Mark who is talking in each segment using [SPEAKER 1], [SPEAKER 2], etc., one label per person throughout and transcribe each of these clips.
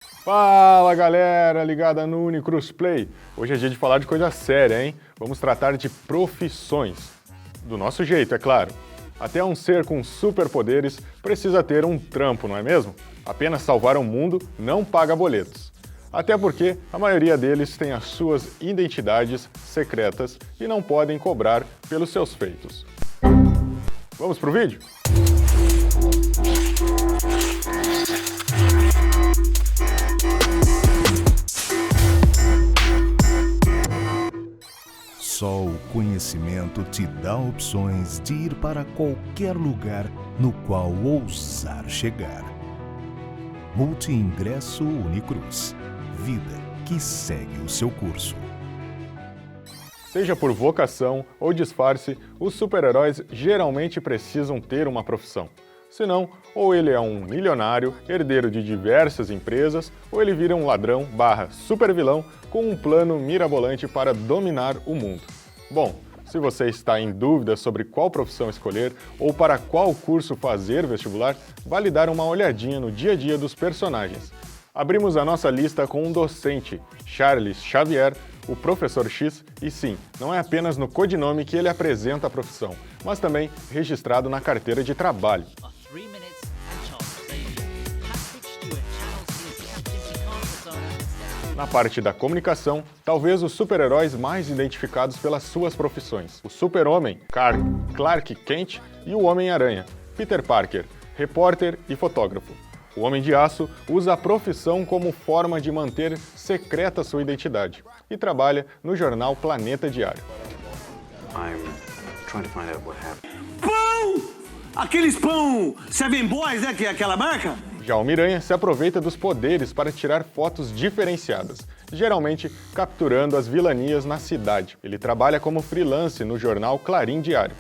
[SPEAKER 1] Fala galera, ligada no Unicruz Play. Hoje é dia de falar de coisa séria, hein? Vamos tratar de profissões. Do nosso jeito, é claro. Até um ser com superpoderes precisa ter um trampo, não é mesmo? Apenas salvar o mundo não paga boletos. Até porque a maioria deles tem as suas identidades secretas e não podem cobrar pelos seus feitos. Vamos pro vídeo?
[SPEAKER 2] Só o conhecimento te dá opções de ir para qualquer lugar no qual ousar chegar. Multi-ingresso Unicruz. Vida que segue o seu curso.
[SPEAKER 1] Seja por vocação ou disfarce, os super-heróis geralmente precisam ter uma profissão. Senão, ou ele é um milionário, herdeiro de diversas empresas, ou ele vira um ladrão / supervilão com um plano mirabolante para dominar o mundo. Bom, se você está em dúvida sobre qual profissão escolher ou para qual curso fazer vestibular, vale dar uma olhadinha no dia a dia dos personagens. Abrimos a nossa lista com um docente, Charles Xavier, o Professor X, e sim, não é apenas no codinome que ele apresenta a profissão, mas também registrado na carteira de trabalho. Na parte da comunicação, talvez os super-heróis mais identificados pelas suas profissões. O Super-Homem, Clark Kent, e o Homem-Aranha, Peter Parker, repórter e fotógrafo. O Homem de Aço usa a profissão como forma de manter secreta sua identidade e trabalha no jornal Planeta Diário.
[SPEAKER 3] Pão! Aqueles pão Seven Boys, né, que é aquela marca?
[SPEAKER 1] Já o Miranha se aproveita dos poderes para tirar fotos diferenciadas, geralmente capturando as vilanias na cidade. Ele trabalha como freelance no jornal Clarim Diário.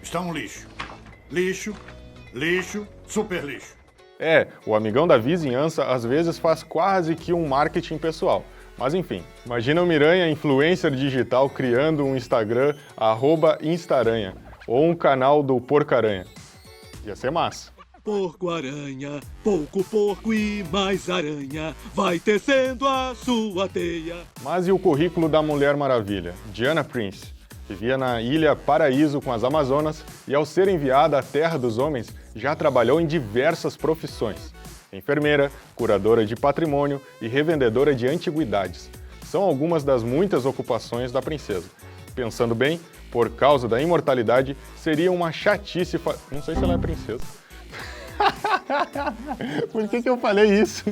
[SPEAKER 4] Está um lixo. Lixo, lixo, super lixo.
[SPEAKER 1] O amigão da vizinhança às vezes faz quase que um marketing pessoal. Mas enfim, imagina o Miranha, influencer digital, criando um Instagram, @Instaranha, ou um canal do Porcaranha. Ia ser massa.
[SPEAKER 5] Porco-aranha, pouco porco e mais aranha, vai tecendo a sua teia.
[SPEAKER 1] Mas e o currículo da Mulher Maravilha, Diana Prince? Vivia na Ilha Paraíso com as Amazonas e, ao ser enviada à Terra dos Homens, já trabalhou em diversas profissões. Enfermeira, curadora de patrimônio e revendedora de antiguidades. São algumas das muitas ocupações da princesa. Pensando bem, por causa da imortalidade, seria uma chatice... Não sei se ela é princesa. Por que eu falei isso?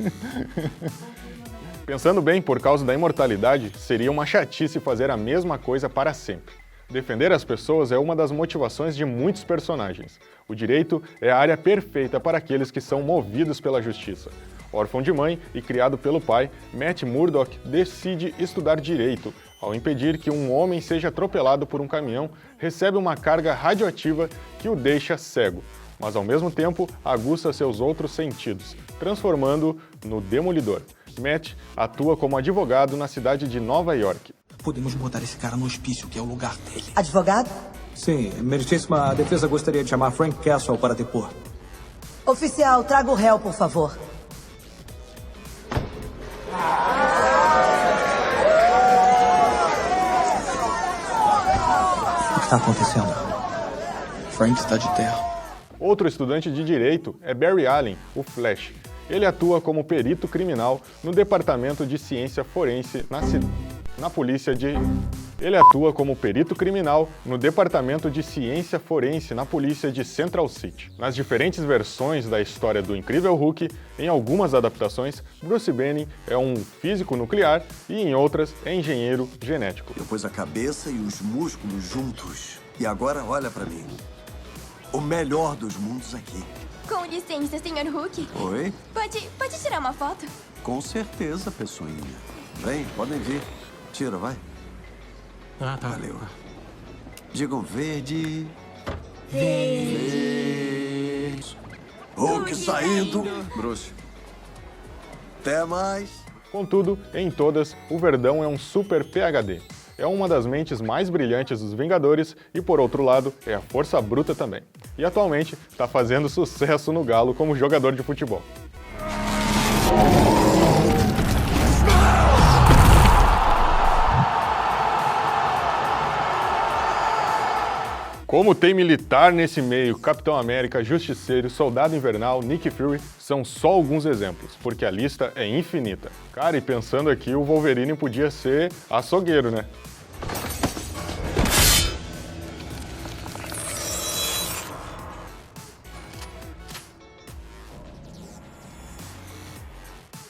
[SPEAKER 1] Pensando bem, por causa da imortalidade, seria uma chatice fazer a mesma coisa para sempre. Defender as pessoas é uma das motivações de muitos personagens. O direito é a área perfeita para aqueles que são movidos pela justiça. Órfão de mãe e criado pelo pai, Matt Murdock decide estudar direito. Ao impedir que um homem seja atropelado por um caminhão, recebe uma carga radioativa que o deixa cego, mas ao mesmo tempo aguça seus outros sentidos, transformando-o no Demolidor. Matt atua como advogado na cidade de Nova York.
[SPEAKER 6] Podemos botar esse cara no hospício, que é o lugar dele.
[SPEAKER 7] Advogado?
[SPEAKER 6] Sim, meritíssima, a defesa gostaria de chamar Frank Castle para depor.
[SPEAKER 7] Oficial, traga o réu, por favor.
[SPEAKER 6] O que está acontecendo? Frank está de terra.
[SPEAKER 1] Outro estudante de direito é Barry Allen, o Flash. Ele atua como perito criminal no Departamento de Ciência Forense na polícia de... Ele atua como perito criminal no Departamento de Ciência Forense na polícia de Central City. Nas diferentes versões da história do Incrível Hulk, em algumas adaptações, Bruce Banner é um físico nuclear e em outras é engenheiro genético.
[SPEAKER 8] Eu pus a cabeça e os músculos juntos. E agora olha pra mim. O melhor dos mundos aqui.
[SPEAKER 9] Com licença, Sr. Hulk.
[SPEAKER 8] Oi?
[SPEAKER 9] Pode tirar uma foto?
[SPEAKER 8] Com certeza, pessoinha. Vem, podem vir. Tira, vai.
[SPEAKER 6] Ah, tá.
[SPEAKER 8] Valeu. Digam verde.
[SPEAKER 9] Verde.
[SPEAKER 8] Hulk saindo. Bruce. Até mais.
[SPEAKER 1] Contudo, em todas, o Verdão é um super PhD. É uma das mentes mais brilhantes dos Vingadores e, por outro lado, é a força bruta também. E atualmente está fazendo sucesso no Galo como jogador de futebol. Como tem militar nesse meio, Capitão América, Justiceiro, Soldado Invernal, Nick Fury são só alguns exemplos, porque a lista é infinita. Cara, e pensando aqui, o Wolverine podia ser açougueiro, né?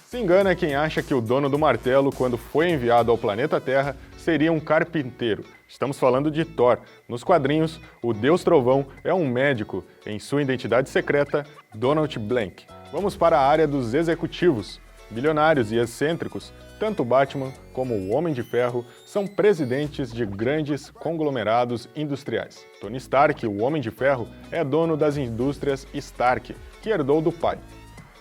[SPEAKER 1] Se engana quem acha que o dono do martelo, quando foi enviado ao planeta Terra, seria um carpinteiro. Estamos falando de Thor. Nos quadrinhos, o Deus Trovão é um médico. Em sua identidade secreta, Donald Blank. Vamos para a área dos executivos. Bilionários e excêntricos, tanto Batman como o Homem de Ferro são presidentes de grandes conglomerados industriais. Tony Stark, o Homem de Ferro, é dono das indústrias Stark, que herdou do pai.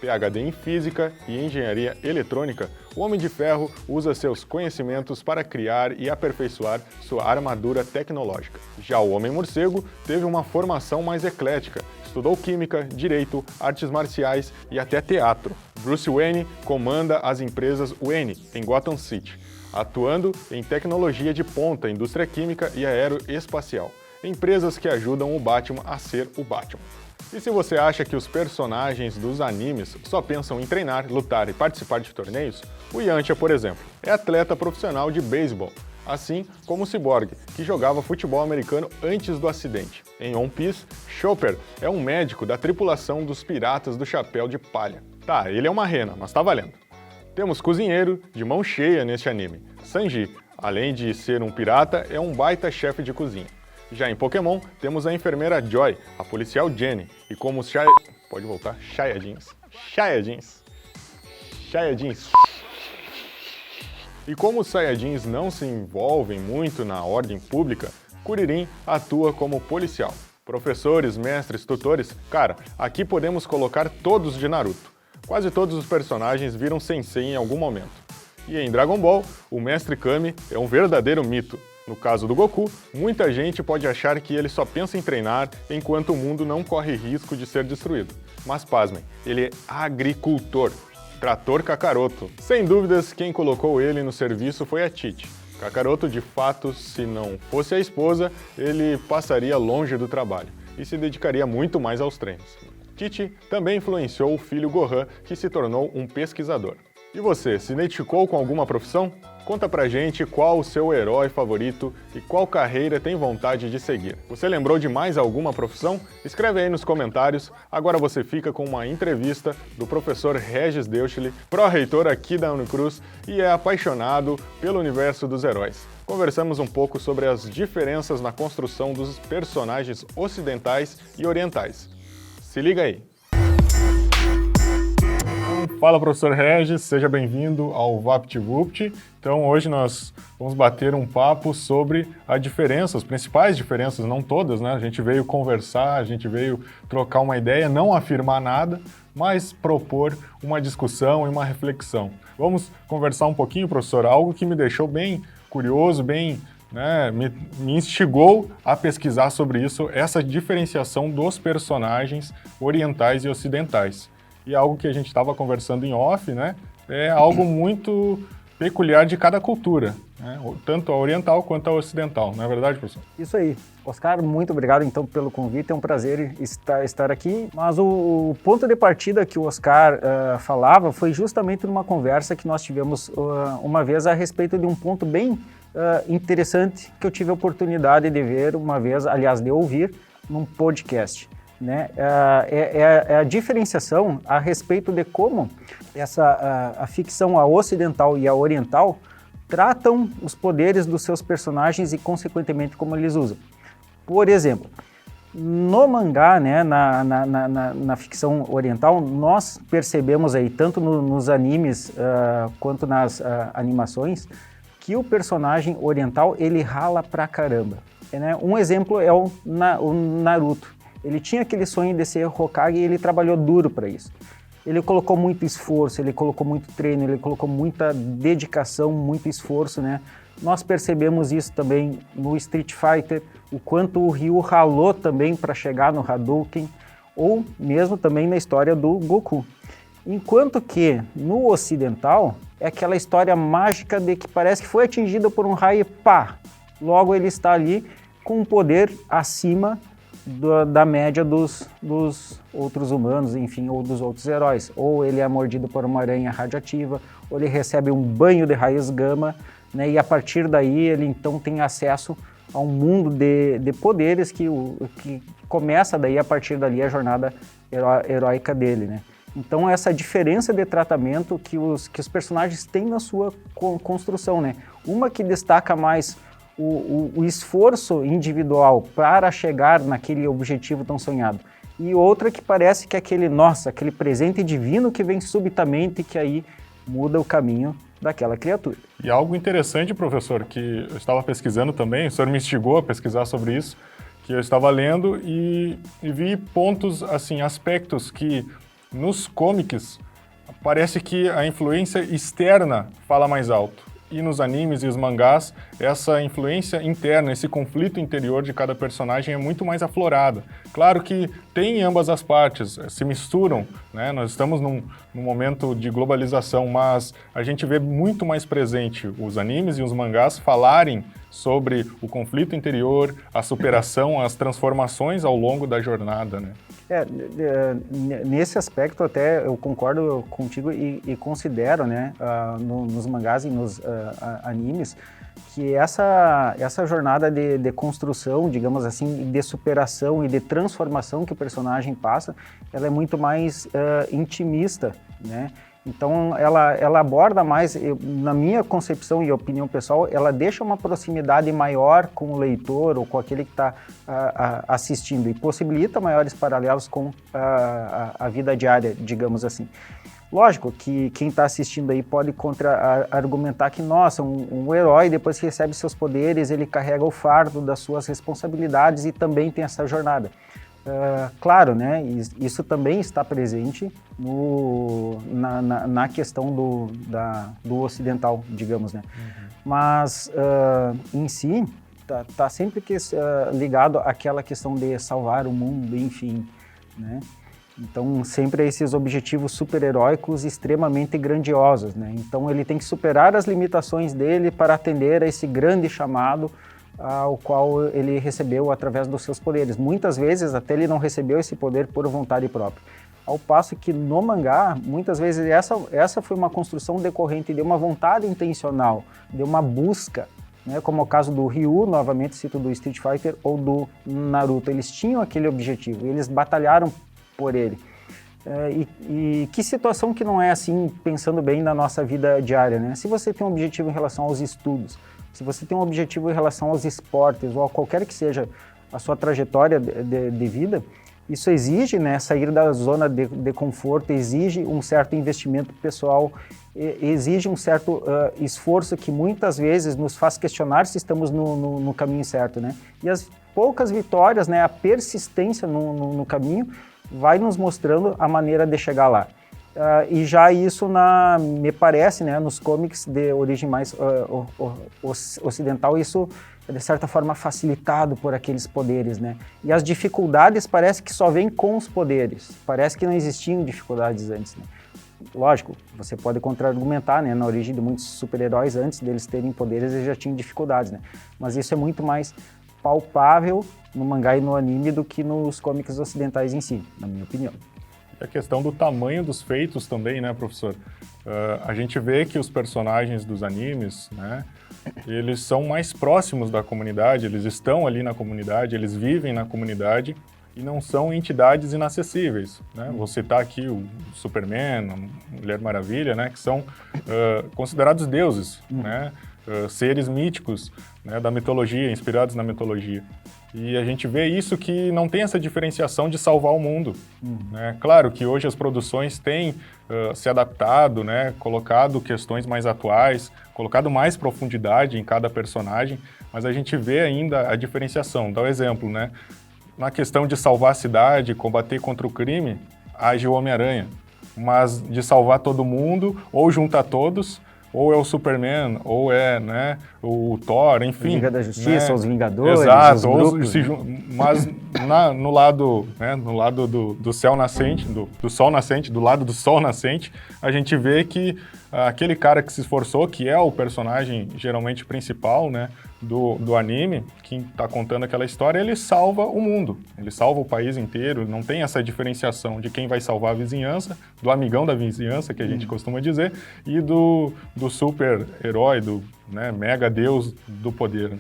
[SPEAKER 1] PhD em Física e Engenharia Eletrônica, o Homem de Ferro usa seus conhecimentos para criar e aperfeiçoar sua armadura tecnológica. Já o Homem-Morcego teve uma formação mais eclética, estudou Química, Direito, Artes Marciais e até teatro. Bruce Wayne comanda as empresas Wayne, em Gotham City, atuando em tecnologia de ponta, indústria química e aeroespacial, empresas que ajudam o Batman a ser o Batman. E se você acha que os personagens dos animes só pensam em treinar, lutar e participar de torneios, o Yantia, por exemplo, é atleta profissional de beisebol, assim como o Cyborg, que jogava futebol americano antes do acidente. Em One Piece, Chopper é um médico da tripulação dos Piratas do Chapéu de Palha. Tá, ele é uma rena, mas tá valendo. Temos cozinheiro de mão cheia neste anime. Sanji, além de ser um pirata, é um baita chefe de cozinha. Já em Pokémon, temos a enfermeira Joy, a policial Jenny, e como os Pode voltar? Saiyajins. E como os Saiyajins não se envolvem muito na ordem pública, Kuririn atua como policial. Professores, mestres, tutores, cara, aqui podemos colocar todos de Naruto. Quase todos os personagens viram sensei em algum momento. E em Dragon Ball, o Mestre Kami é um verdadeiro mito. No caso do Goku, muita gente pode achar que ele só pensa em treinar enquanto o mundo não corre risco de ser destruído. Mas pasmem, ele é agricultor, trator Kakaroto. Sem dúvidas, quem colocou ele no serviço foi a Tite. Kakaroto, de fato, se não fosse a esposa, ele passaria longe do trabalho e se dedicaria muito mais aos treinos. Tite também influenciou o filho Gohan, que se tornou um pesquisador. E você, se identificou com alguma profissão? Conta pra gente qual o seu herói favorito e qual carreira tem vontade de seguir. Você lembrou de mais alguma profissão? Escreve aí nos comentários. Agora você fica com uma entrevista do professor Regis Deutschli, pró-reitor aqui da Unicruz e é apaixonado pelo universo dos heróis. Conversamos um pouco sobre as diferenças na construção dos personagens ocidentais e orientais. Se liga aí! Fala, professor Regis, seja bem-vindo ao VaptVupt. Então, hoje nós vamos bater um papo sobre a diferença, as principais diferenças, não todas, né? A gente veio conversar, a gente veio trocar uma ideia, não afirmar nada, mas propor uma discussão e uma reflexão. Vamos conversar um pouquinho, professor, algo que me deixou bem curioso, bem, né, me instigou a pesquisar sobre isso, essa diferenciação dos personagens orientais e ocidentais. E algo que a gente estava conversando em off, né, é algo muito peculiar de cada cultura, né, tanto a oriental quanto a ocidental, não é verdade, professor?
[SPEAKER 10] Isso aí. Oscar, muito obrigado então pelo convite, é um prazer estar aqui. Mas o ponto de partida que o Oscar falava foi justamente numa conversa que nós tivemos uma vez a respeito de um ponto bem interessante que eu tive a oportunidade de ver uma vez, aliás, de ouvir num podcast. Né? É a diferenciação a respeito de como a ficção a ocidental e a oriental tratam os poderes dos seus personagens e, consequentemente, como eles usam. Por exemplo, no mangá, né, na ficção oriental, nós percebemos aí, tanto nos animes quanto nas animações, que o personagem oriental ele rala pra caramba. Né? Um exemplo é o Naruto. Ele tinha aquele sonho de ser Hokage e ele trabalhou duro para isso. Ele colocou muito esforço, ele colocou muito treino, ele colocou muita dedicação, muito esforço, né? Nós percebemos isso também no Street Fighter, o quanto o Ryu ralou também para chegar no Hadouken, ou mesmo também na história do Goku. Enquanto que no ocidental é aquela história mágica de que parece que foi atingida por um raio e pá! Logo ele está ali com um poder acima da média dos outros humanos, enfim, ou dos outros heróis. Ou ele é mordido por uma aranha radioativa, ou ele recebe um banho de raios gama, né, e a partir daí ele então tem acesso a um mundo de poderes que começa daí a partir dali a jornada heróica dele, né? Então essa diferença de tratamento que os personagens têm na sua construção, né? Uma que destaca mais o esforço individual para chegar naquele objetivo tão sonhado. E outra que parece que é aquele presente divino que vem subitamente e que aí muda o caminho daquela criatura.
[SPEAKER 1] E algo interessante, professor, que eu estava pesquisando também, o senhor me instigou a pesquisar sobre isso, que eu estava lendo e vi pontos, assim, aspectos que nos comics parece que a influência externa fala mais alto. E nos animes e os mangás, essa influência interna, esse conflito interior de cada personagem é muito mais aflorada. Claro que tem em ambas as partes, se misturam, né? Nós estamos num momento de globalização, mas a gente vê muito mais presente os animes e os mangás falarem sobre o conflito interior, a superação, as transformações ao longo da jornada, né?
[SPEAKER 10] Nesse aspecto até eu concordo contigo e considero, né, nos mangás e nos animes, que essa jornada de construção, digamos assim, de superação e de transformação que o personagem passa, ela é muito mais intimista, né? Então ela aborda mais, na minha concepção e opinião pessoal, ela deixa uma proximidade maior com o leitor ou com aquele que está assistindo e possibilita maiores paralelos com a vida diária, digamos assim. Lógico que quem está assistindo aí pode argumentar que, nossa, um herói, depois que recebe seus poderes, ele carrega o fardo das suas responsabilidades e também tem essa jornada. Claro, né, isso também está presente na questão do ocidental, digamos, né? Uhum. Mas, em si, tá sempre ligado àquela questão de salvar o mundo, enfim, né? Então, sempre esses objetivos super-heróicos extremamente grandiosos, né? Então, ele tem que superar as limitações dele para atender a esse grande chamado ao qual ele recebeu através dos seus poderes. Muitas vezes, até ele não recebeu esse poder por vontade própria. Ao passo que no mangá, muitas vezes, essa foi uma construção decorrente de uma vontade intencional, de uma busca, né? Como o caso do Ryu, novamente cito do Street Fighter, ou do Naruto. Eles tinham aquele objetivo, eles batalharam por ele. E que situação que não é assim, pensando bem na nossa vida diária, né? Se você tem um objetivo em relação aos estudos, se você tem um objetivo em relação aos esportes, ou a qualquer que seja a sua trajetória de vida, isso exige, né, sair da zona de conforto, exige um certo investimento pessoal, exige um certo esforço que muitas vezes nos faz questionar se estamos no caminho certo, né? E as poucas vitórias, né, a persistência no caminho, vai nos mostrando a maneira de chegar lá. E já isso, me parece, né, nos comics de origem mais ocidental, isso é de certa forma facilitado por aqueles poderes, né? E as dificuldades parece que só vêm com os poderes, parece que não existiam dificuldades antes, né? Lógico, você pode contra-argumentar, né, na origem de muitos super-heróis, antes deles terem poderes, eles já tinham dificuldades, né? Mas isso é muito mais palpável no mangá e no anime do que nos comics ocidentais em si, na minha opinião.
[SPEAKER 1] E a questão do tamanho dos feitos também, né, professor? A gente vê que os personagens dos animes, né, eles são mais próximos da comunidade, eles estão ali na comunidade, eles vivem na comunidade e não são entidades inacessíveis, né? Vou citar aqui o Superman, a Mulher Maravilha, né, que são considerados deuses, né? Seres míticos, né, da mitologia, inspirados na mitologia. E a gente vê isso que não tem essa diferenciação de salvar o mundo, né? Claro que hoje as produções têm se adaptado, né, colocado questões mais atuais, colocado mais profundidade em cada personagem, mas a gente vê ainda a diferenciação. Dá um exemplo, né? na questão de salvar a cidade, combater contra o crime, age o Homem-Aranha. Mas de salvar todo mundo, ou juntar todos, ou é o Superman, ou é, né, o Thor, enfim.
[SPEAKER 10] Liga da Justiça,
[SPEAKER 1] né?
[SPEAKER 10] os Vingadores,
[SPEAKER 1] Exato,
[SPEAKER 10] os grupos,
[SPEAKER 1] mas no lado, né, no lado do céu nascente, do sol nascente, do lado do sol nascente, a gente vê que aquele cara que se esforçou, que é o personagem geralmente principal, né, do anime, que está contando aquela história, ele salva o mundo, ele salva o país inteiro, não tem essa diferenciação de quem vai salvar a vizinhança, do amigão da vizinhança, que a gente costuma dizer, e do super-herói, do, né, mega deus do poder.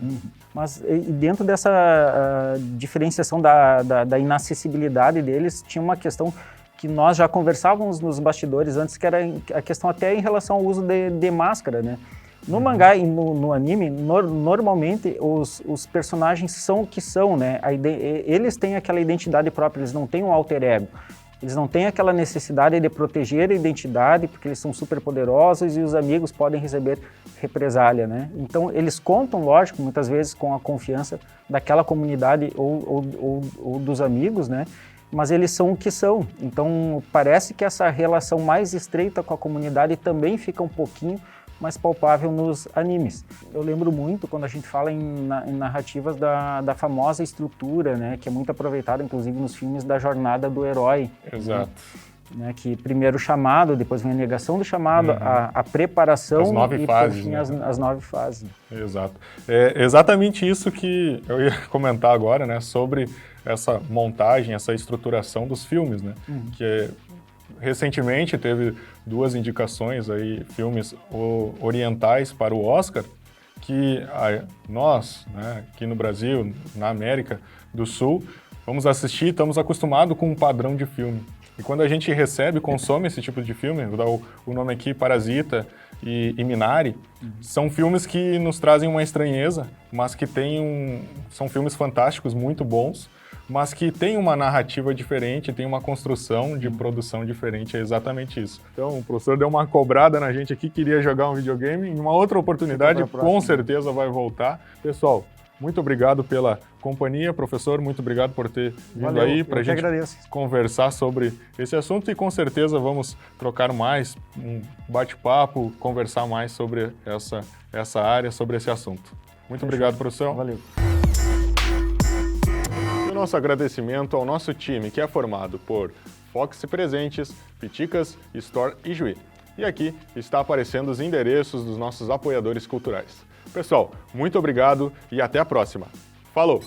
[SPEAKER 10] Mas e dentro dessa diferenciação da inacessibilidade deles, tinha uma questão que nós já conversávamos nos bastidores antes, que era a questão até em relação ao uso de máscara, né? No mangá e no anime, normalmente os personagens são o que são, né? Eles têm aquela identidade própria, eles não têm um alter ego. Eles não têm aquela necessidade de proteger a identidade, porque eles são super poderosos e os amigos podem receber represália, né? Então, eles contam, lógico, muitas vezes com a confiança daquela comunidade ou dos amigos, né? Mas eles são o que são. Então, parece que essa relação mais estreita com a comunidade também fica um pouquinho mais palpável nos animes. Eu lembro muito quando a gente fala em narrativas da famosa estrutura, né, que é muito aproveitada, inclusive, nos filmes da jornada do herói.
[SPEAKER 1] Exato.
[SPEAKER 10] Né, que primeiro o chamado, depois vem a negação do chamado, a preparação
[SPEAKER 1] as 9
[SPEAKER 10] e
[SPEAKER 1] fases,
[SPEAKER 10] por fim,
[SPEAKER 1] né?
[SPEAKER 10] as 9 fases.
[SPEAKER 1] Exato. É exatamente isso que eu ia comentar agora, né, sobre essa montagem, essa estruturação dos filmes, né, que recentemente teve 2 indicações aí, filmes orientais para o Oscar, que nós, né, aqui no Brasil, na América do Sul, vamos assistir, estamos acostumados com um padrão de filme. E quando a gente recebe, consome esse tipo de filme, vou dar o nome aqui, Parasita e Minari, são filmes que nos trazem uma estranheza, mas que são filmes fantásticos, muito bons, mas que tem uma narrativa diferente, tem uma construção de produção diferente, é exatamente isso. Então, o professor deu uma cobrada na gente aqui, queria jogar um videogame, em uma outra oportunidade, com certeza vai voltar. Pessoal, muito obrigado pela companhia, professor, muito obrigado por ter vindo aí para a gente conversar sobre esse assunto e com certeza vamos trocar mais, um bate-papo, conversar mais sobre essa área, sobre esse assunto. Muito obrigado, professor.
[SPEAKER 10] Valeu.
[SPEAKER 1] Nosso agradecimento ao nosso time, que é formado por Fox Presentes, Piticas, Store e Juí. E aqui está aparecendo os endereços dos nossos apoiadores culturais. Pessoal, muito obrigado e até a próxima. Falou!